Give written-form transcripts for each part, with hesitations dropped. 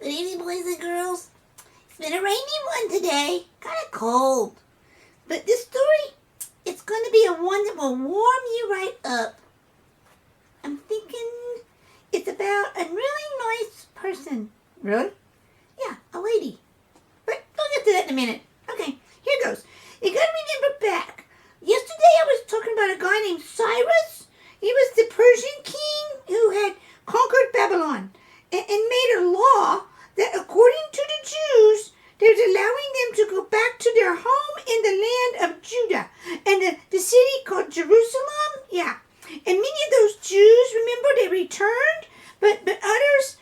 Good evening, boys and girls. It's been a rainy one today. Kind of cold. But this story, it's going to be a one that will warm you right up. I'm thinking it's about a really nice person. Really? Yeah, a lady. But we'll get to that in a minute. Okay, here goes. You got to remember back. Yesterday I was talking about a guy named Cyrus. He was the Persian king who had conquered Babylon and made a law that according to the Jews, they was allowing them to go back to their home in the land of Judah and the city called Jerusalem. Yeah. And many of those Jews, remember, they returned, but others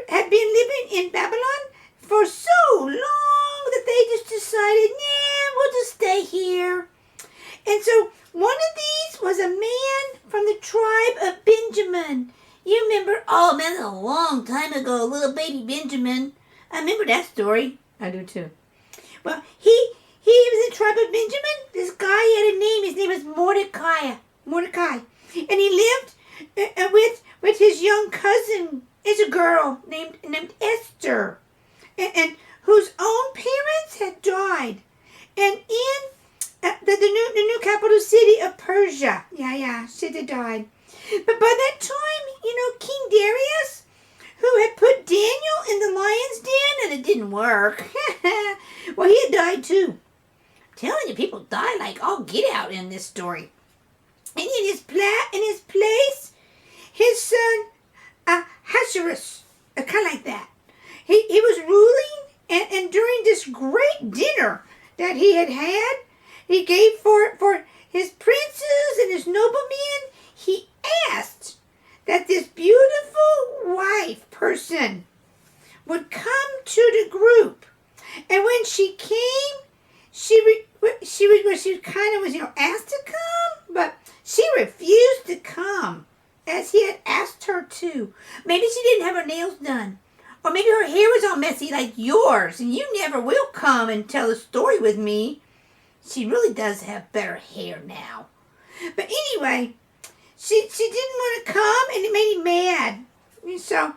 had been living in Babylon for so long that they just decided, nah, we'll just stay here. And so one of these was a man from the tribe of Benjamin. You remember, oh man, that's a long time ago, little baby Benjamin. I remember that story. I do too. Well, he was the tribe of Benjamin. This guy had a name. His name was Mordecai. And he lived with his young cousin. Is a girl named Esther, and whose own parents had died. And in the new capital city of Persia. Yeah, she had died. But by that time, King Darius, who had put Daniel in the lion's den, and it didn't work. Well, he had died too. I'm telling you, people die like all get out in this story. And in his place, his son Ahasuerus, kind of like that. He was ruling, and during this great dinner that he had, he gave for his princes and his noblemen. He asked that this beautiful wife person would come to the group, and when she came, she kind of was asked to come, but she refused to come as he had asked her to. Maybe she didn't have her nails done, or maybe her hair was all messy like yours, and you never will come and tell a story with me. She really does have better hair now. But anyway, she didn't want to come, and it made him mad. And so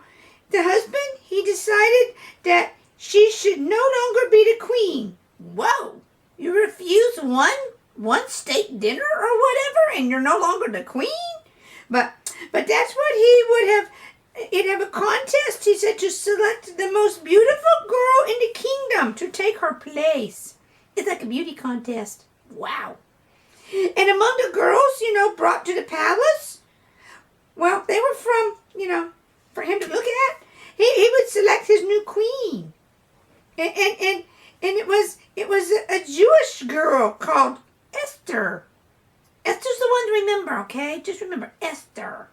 the husband, he decided that she should no longer be the queen. Whoa, you refuse one state dinner or whatever, and you're no longer the queen? But that's what he would have. He'd have a contest, he said, to select the most beautiful girl in the kingdom to take her place. It's like a beauty contest. Wow. And among the girls, brought to the palace, well, they were from, for him to look at. He would select his new queen. And it was a Jewish girl called Esther. Esther's the one to remember, okay? Just remember, Esther.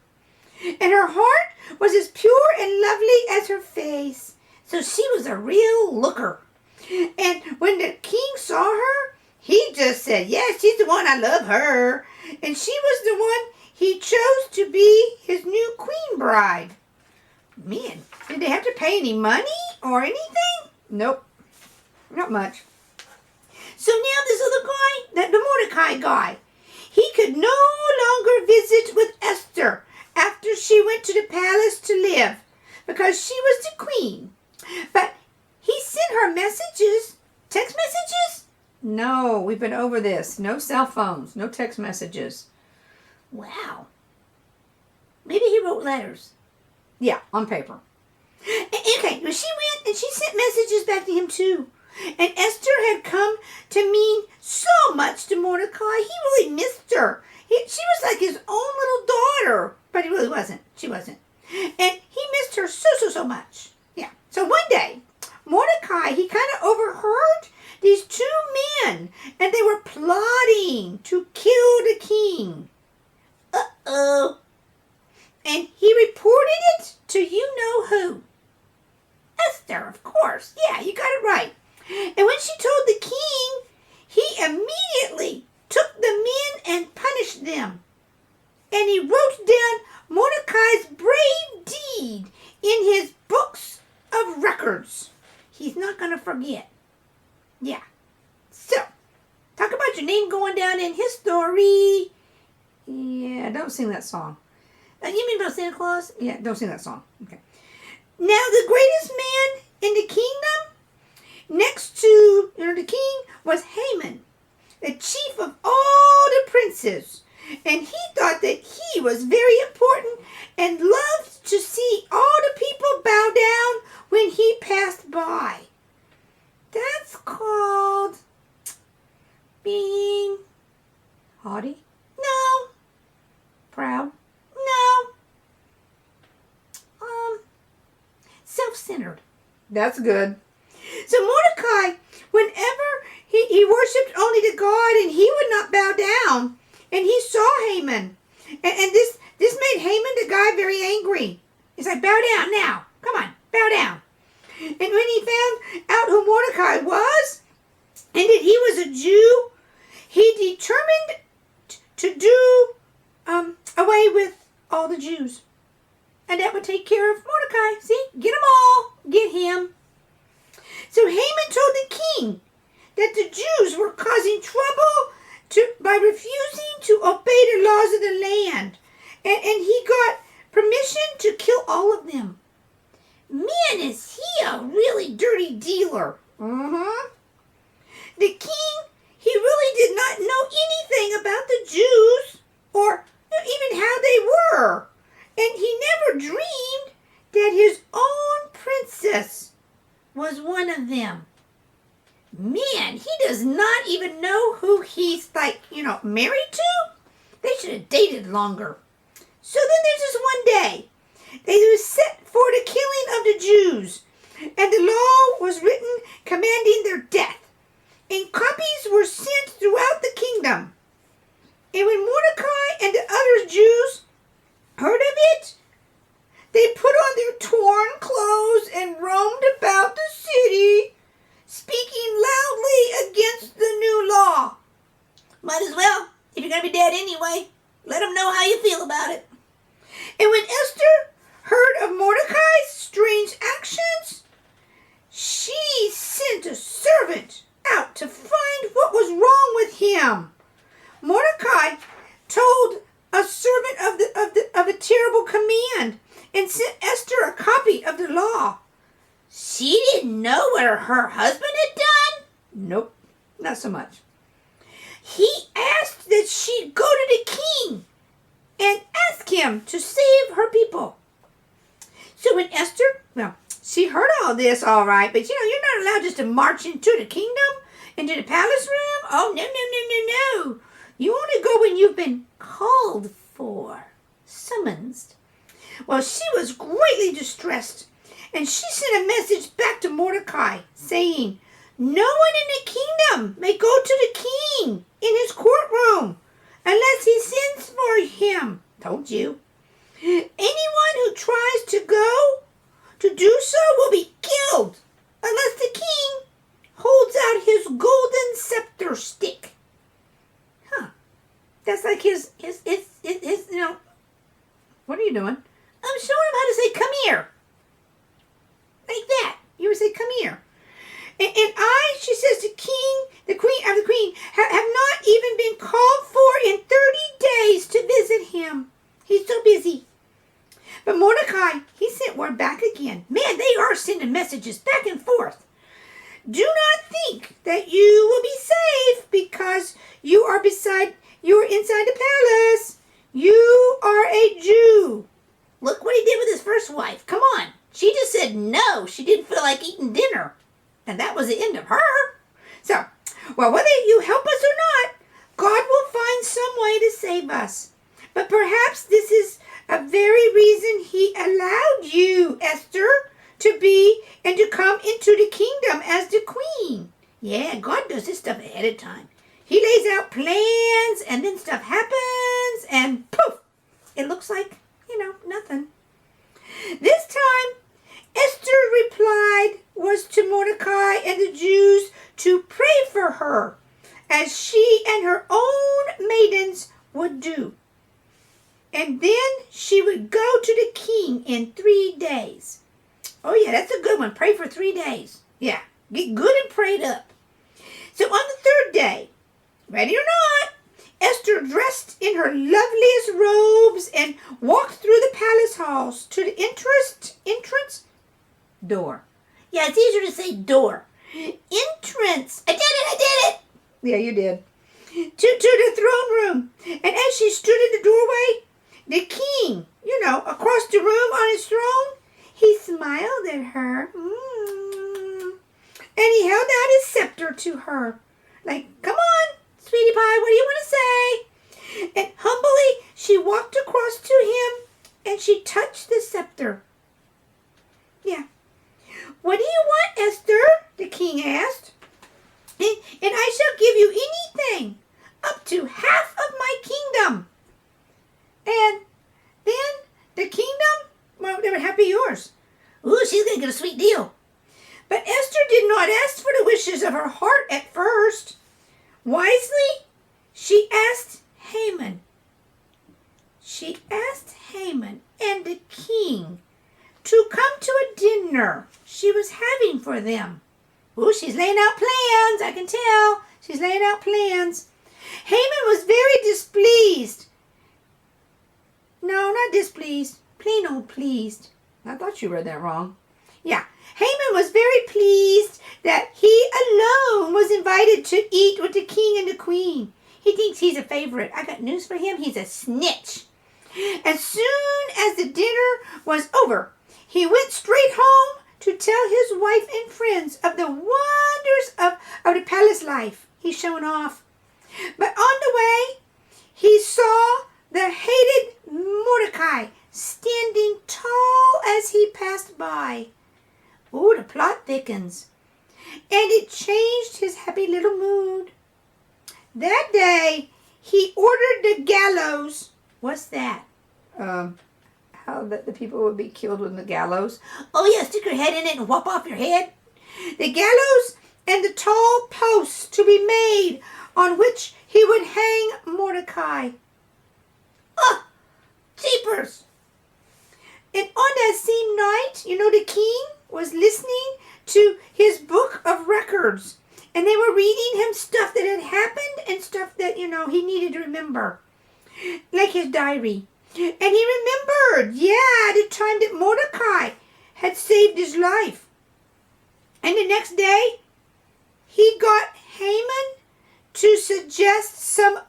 And her heart was as pure and lovely as her face. So she was a real looker. And when the king saw her, he just said, yes, she's the one, I love her. And she was the one he chose to be his new queen bride. Man, did they have to pay any money or anything? Nope. Not much. So now this other guy, the Mordecai guy, he could no longer visit with Esther after she went to the palace to live, because she was the queen. But he sent her messages, text messages. No, we've been over this. No cell phones, no text messages. Wow. Maybe he wrote letters. Yeah, on paper. Okay, well, she went and she sent messages back to him too. And Esther had come to mean so much to Mordecai. He really missed her. She was like his own little daughter. But he really wasn't. She wasn't. And he missed her so much. Yeah. So one day, Mordecai, he kind of overheard these two men. And they were plotting to kill the king. Uh-oh. And he reported it to you-know-who. Esther, of course. Yeah, you got it right. And when she told the king, he immediately took the men and punished them. And he wrote down Mordecai's brave deed in his books of records. He's not going to forget. Yeah. So, talk about your name going down in history. Yeah, don't sing that song. You mean about Santa Claus? Yeah, don't sing that song. Okay. Now the greatest man in the kingdom, next to the king, was Haman, the chief of all the princes. And he thought that he was very important and loved to see all the people bow down when he passed by. That's called being Haughty? no, Proud? no, self-centered. That's good. So Mordecai, whenever he worshipped only the God and he would not bow down, and he saw Haman, and this made Haman the guy very angry. He's like, bow down now, come on, bow down. And when he found out who Mordecai was, and that he was a Jew, he determined to do away with all the Jews. And that would take care of Mordecai. See, get them all, get him. So Haman told the king that the Jews were causing trouble by refusing to obey the laws of the land. And he got permission to kill all of them. Man, is he a really dirty dealer. Mm-hmm. The king, he really did not know anything about the Jews or even how they were. And he never dreamed that his own princess was one of them. Man, he does not even know who he's married to. They should have dated longer. So then there's this one day. They were set for the killing of the Jews. And the law was written commanding their death. And copies were sent throughout the kingdom. And when Mordecai and the other Jews heard of it, they put on their torn clothes and roamed about the city, speaking loudly against the new law. Might as well, if you're going to be dead anyway, let them know how you feel about it. And when Esther heard of Mordecai's strange actions, she sent a servant out to find what was wrong with him. Mordecai told a servant of the terrible command and sent Esther a copy of the law. She didn't know what her husband had done? Nope, not so much. He asked that she go to the king and ask him to save her people. So when Esther, she heard all this all right, but you're not allowed just to march into the kingdom, into the palace room. Oh, no. You only go when you've been called for, summoned. Well, she was greatly distressed, and she sent a message back to Mordecai saying, no one in the kingdom may go to the king in his courtroom unless he sends for him. Told you. Anyone who tries to go to do so will be killed unless the king holds out his golden scepter stick. That's like his What are you doing? I'm showing him how to say, come here. Like that. You would say, come here. And I, she says, the queen, have not even been called for in 30 days to visit him. He's so busy. But Mordecai, he sent word back again. Man, they are sending messages back and forth. Do not think that you will be safe because you are inside the palace. You are a Jew. Look what he did with his first wife. Come on. She just said no. She didn't feel like eating dinner. And that was the end of her. So, whether you help us or not, God will find some way to save us. But perhaps this is a very reason he allowed you, Esther, to be and to come into the kingdom as the queen. Yeah, God does this stuff ahead of time. He lays out plans and then stuff happens and poof, it looks like, nothing. This time, Esther replied was to Mordecai and the Jews to pray for her as she and her own maidens would do. And then she would go to the king in 3 days. Oh yeah, that's a good one. Pray for 3 days. Yeah, get good and prayed up. So on the 3rd day, ready or not, Esther dressed in her loveliest robes and walked through the palace halls to the entrance Door. Yeah, it's easier to say door. Entrance. I did it. Yeah, you did. To the throne room. And as she stood in the doorway, the king, across the room on his throne, he smiled at her. And he held out his scepter to her. Like, come on, sweetie pie, what do you want to say? And humbly, she walked across to him and she touched the scepter. Yeah. What do you want, Esther? The king asked. And I shall give you anything, up to half of my kingdom. And then the kingdom, well, they would have to be yours. Ooh, she's going to get a sweet deal. But Esther did not ask for the wishes of her heart at first. Wisely, she asked Haman. She asked Haman and the king to come to a dinner she was having for them. Ooh, she's laying out plans, I can tell. She's laying out plans. Haman was very displeased. No, not displeased. Plain old pleased. I thought you read that wrong. Yeah. Haman was very pleased that he alone was invited to eat with the king and the queen. He thinks he's a favorite. I got news for him. He's a snitch. As soon as the dinner was over, he went straight home to tell his wife and friends of the wonders of the palace life. He's showing off. But on the way, he saw the hated Mordecai standing tall as he passed by. Ooh, the plot thickens. And it changed his happy little mood. That day, he ordered the gallows. What's that? How the people would be killed with the gallows. Oh, yeah, stick your head in it and whop off your head. The gallows and the tall posts to be made on which he would hang Mordecai. Oh, jeepers. And on that same night, the king was listening to his book of records. And they were reading him stuff that had happened and stuff that, he needed to remember. Like his diary. And he remembered, the time that Mordecai had saved his life. And the next day, he got Haman to suggest some way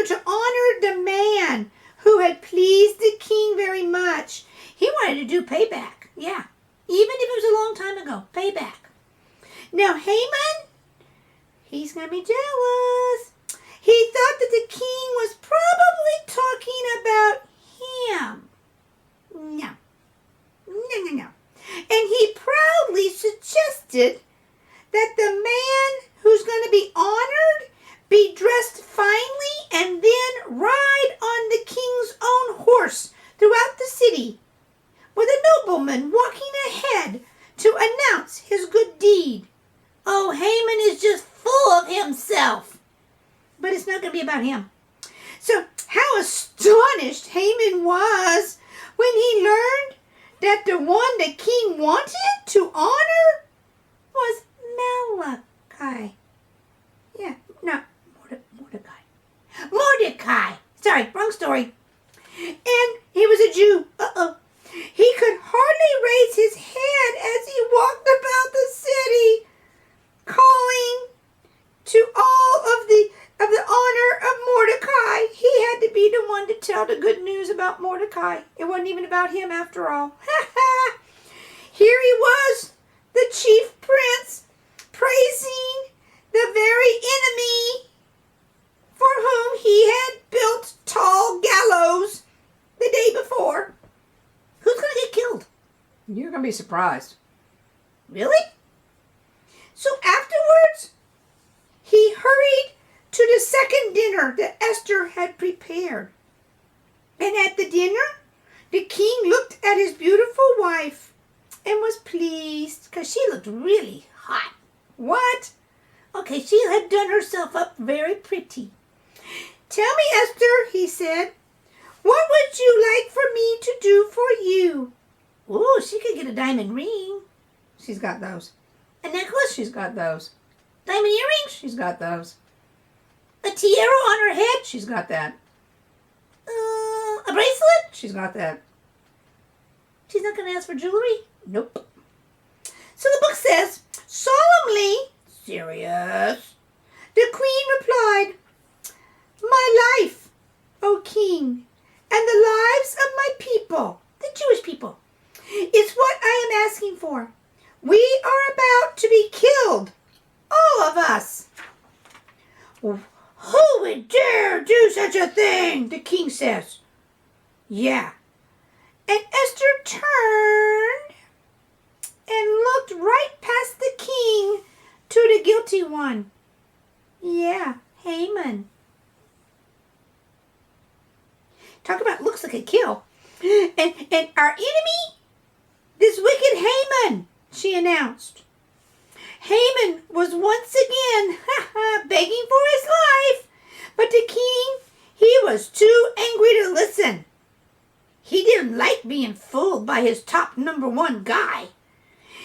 to honor the man who had pleased the king very much. He wanted to do payback, yeah. Even if it was a long time ago, payback. Now Haman, he's going to be jealous. He thought that the king was probably talking about him. No. And he proudly suggested that the man who's going to be honored be dressed finely and then ride on the king's own horse throughout the city with a nobleman walking ahead to announce his good deed. Oh, Haman is just full of himself. But it's not going to be about him. So how astonished Haman was when he learned that the one the king wanted to honor was Malachi. Yeah, not Mordecai. Mordecai. Sorry, wrong story. And he was a Jew. He could hardly raise his head as he walked about the city, calling to all of the honor of Mordecai. He had to be the one to tell the good news about Mordecai. It wasn't even about him after all. Here he was, the chief prince, praising the very enemy for whom he had built tall gallows the day before. Who's going to get killed? You're going to be surprised. Really? So afterwards, he hurried to the second dinner that Esther had prepared. And at the dinner, the king looked at his beautiful wife and was pleased because she looked really hot. What? Okay, she had done herself up very pretty. Tell me, Esther, he said, what would you like for me to do for you? Oh, she could get a diamond ring. She's got those. A necklace? She's got those. Diamond earrings? She's got those. A tiara on her head? She's got that. A bracelet? She's got that. She's not going to ask for jewelry? Nope. So the book says, solemnly, serious, the queen replied, my life, O king, and the lives of my people, the Jewish people, is what I am asking for. We are about to be killed, all of us. Who would dare do such a thing? The king says. Yeah. And Esther turned and looked right past the king to the guilty one. Yeah, Haman. Talk about looks like a kill. And our enemy, this wicked Haman, she announced. Haman was once again begging for his life, but the king, he was too angry to listen. He didn't like being fooled by his top #1 guy.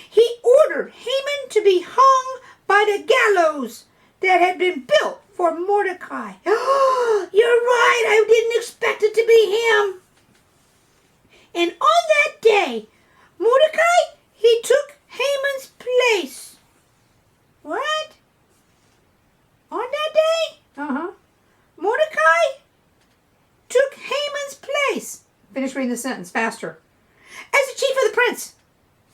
He ordered Haman to be hung by the gallows that had been built for Mordecai. Oh, you're right, I didn't expect it to be him. And on that day, Mordecai, he took Haman's place. What? On that day? Uh-huh. Mordecai took Haman's place. Finish reading the sentence faster. As the chief of the prince.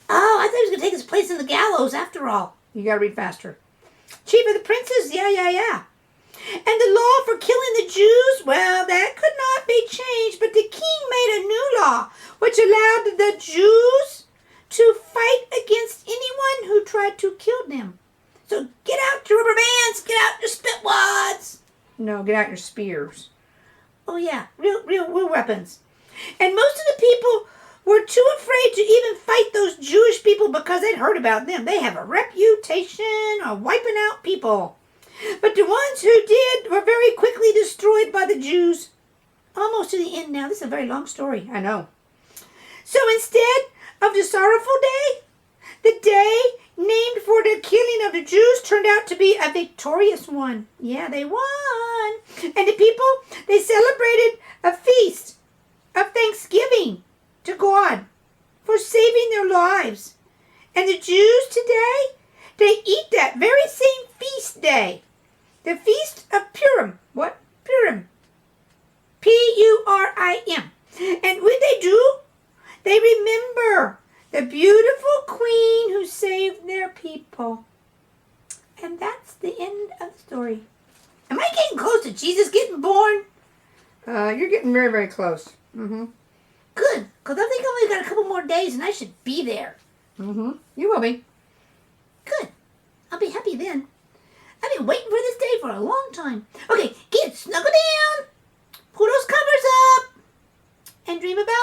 Oh, I thought he was going to take his place in the gallows after all. You gotta read faster. Chief of the princes? Yeah. And the law for killing the Jews? Well, that could not be changed, but the king made a new law which allowed the Jews to fight against anyone who tried to kill them. So get out your rubber bands, get out your spitwads. No, get out your spears. Oh yeah, real weapons. And most of the people were too afraid to even fight those Jewish people because they'd heard about them. They have a reputation of wiping out people. But the ones who did were very quickly destroyed by the Jews. Almost to the end now. This is a very long story. I know. So instead of the sorrowful day, the day named for the killing of the Jews turned out to be a victorious one. Yeah, they won. And the people, they celebrated a feast of thanksgiving to God for saving their lives. And the Jews today, they eat that very same feast day. The Feast of Purim. What? Purim. Purim. And what they do, they remember the beautiful queen who saved their people. And that's the end of the story. Am I getting close to Jesus getting born? You're getting very, very close. Mm-hmm. Good, because I think I only got a couple more days and I should be there. Mm-hmm. You will be. Good. I'll be happy then. I've been waiting for this day for a long time. Okay, kids, snuggle down, pull those covers up, and dream about